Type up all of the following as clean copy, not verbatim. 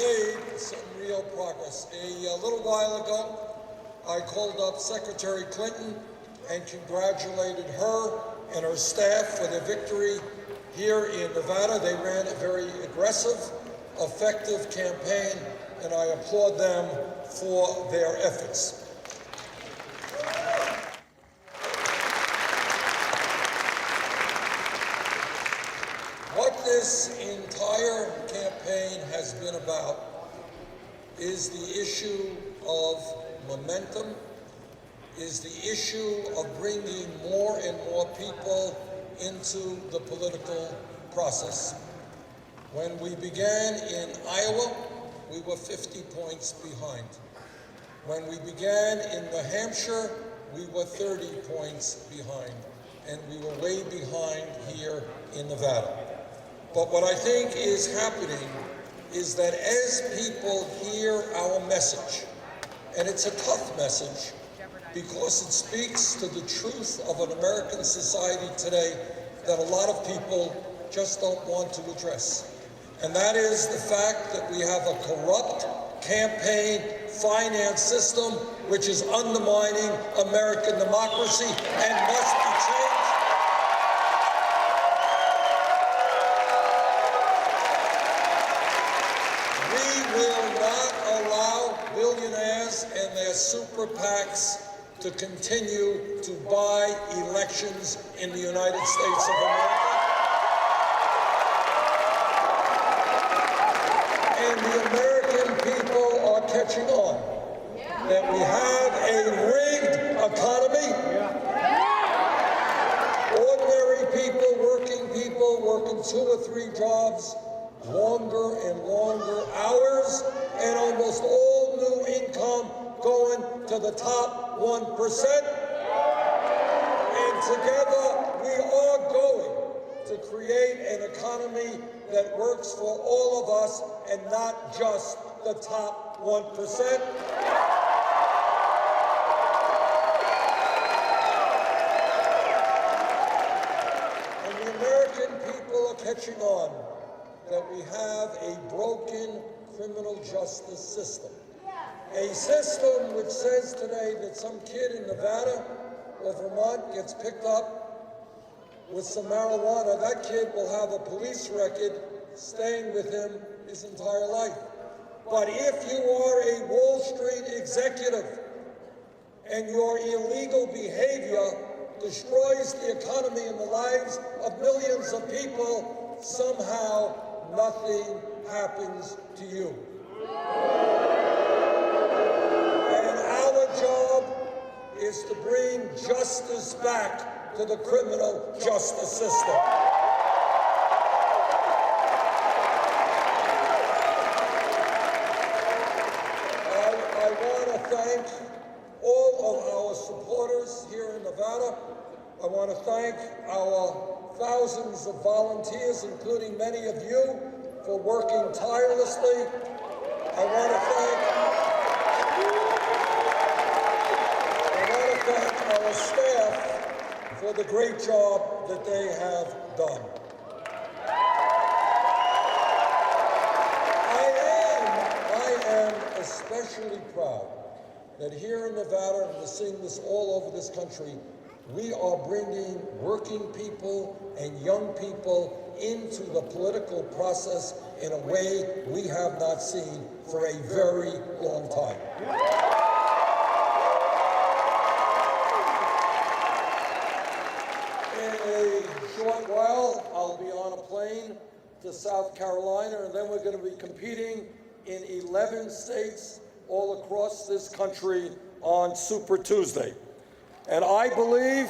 made some real progress. A little while ago, I called up Secretary Clinton and congratulated her and her staff for their victory here in Nevada. They ran a very aggressive, effective campaign, and I applaud them for their efforts. What this entire campaign has been about is the issue of momentum, is the issue of bringing more and more people into the political process. When we began in Iowa, we were 50 points behind. When we began in New Hampshire, we were 30 points behind, and we were way behind here in Nevada. But what I think is happening is that as people hear our message, and it's a tough message because it speaks to the truth of an American society today that a lot of people just don't want to address. And that is the fact that we have a corrupt campaign finance system which is undermining American democracy and must be changed. And their super PACs to continue to buy elections in the United States of America. And the American people are catching on that we have a rigged economy. Ordinary people working 2 or 3 jobs, longer and longer hours, and almost all new income going to the top 1%. And together we are going to create an economy that works for all of us and not just the top 1%. And the American people are catching on that we have a broken criminal justice system. A system which says today that some kid in Nevada or Vermont gets picked up with some marijuana, that kid will have a police record staying with him his entire life. But if you are a Wall Street executive and your illegal behavior destroys the economy and the lives of millions of people, somehow nothing happens to you. And our job is to bring justice back to the criminal justice system. I want to thank all of our supporters here in Nevada. I want to thank our thousands of volunteers, including many of you, for working tirelessly. I want to thank our staff for the great job that they have done. I am especially proud that here in Nevada, and we're seeing this all over this country, we are bringing working people and young people into the political process in a way we have not seen for a very long time. In a short while, I'll be on a plane to South Carolina, and then we're going to be competing in 11 states all across this country on Super Tuesday. And I believe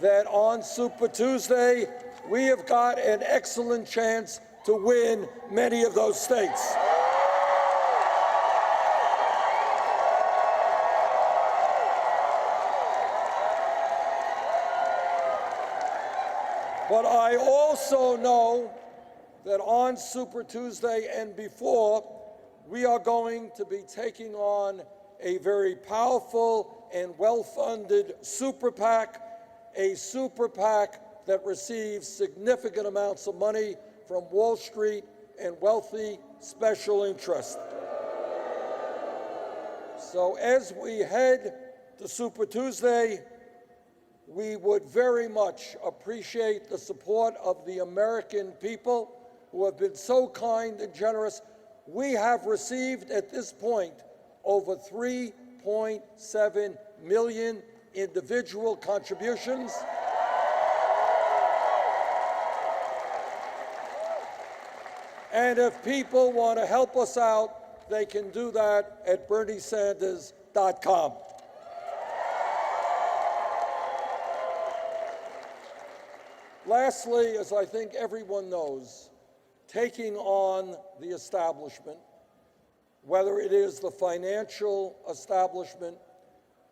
that on Super Tuesday, we have got an excellent chance to win many of those states. But I also know that on Super Tuesday and before, we are going to be taking on a very powerful and well-funded super PAC, a super PAC that receives significant amounts of money from Wall Street and wealthy special interest. So as we head to Super Tuesday, we would very much appreciate the support of the American people who have been so kind and generous. We have received at this point over 3.7 million individual contributions. And if people want to help us out, they can do that at BernieSanders.com. Lastly, as I think everyone knows, taking on the establishment, whether it is the financial establishment,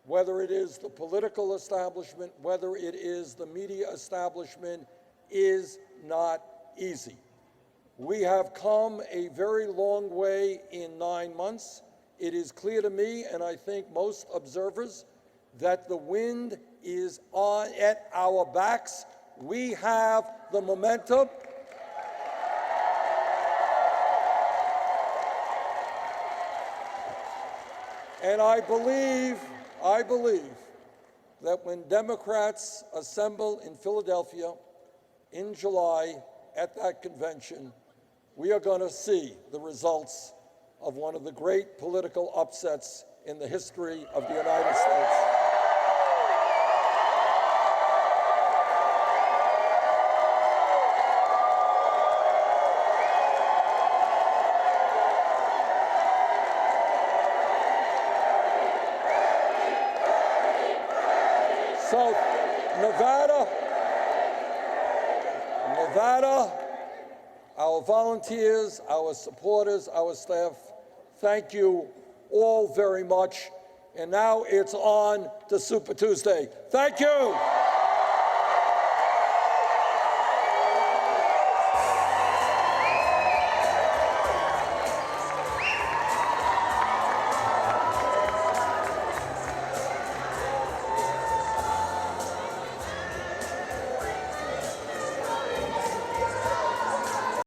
whether it is the political establishment, whether it is the media establishment, is not easy. We have come a very long way in 9 months. It is clear to me, and I think most observers, that the wind is at our backs. We have the momentum. And I believe that when Democrats assemble in Philadelphia in July at that convention, we are going to see the results of one of the great political upsets in the history of the United States. So, Nevada, our volunteers, our supporters, our staff, thank you all very much. And now it's on to Super Tuesday. Thank you.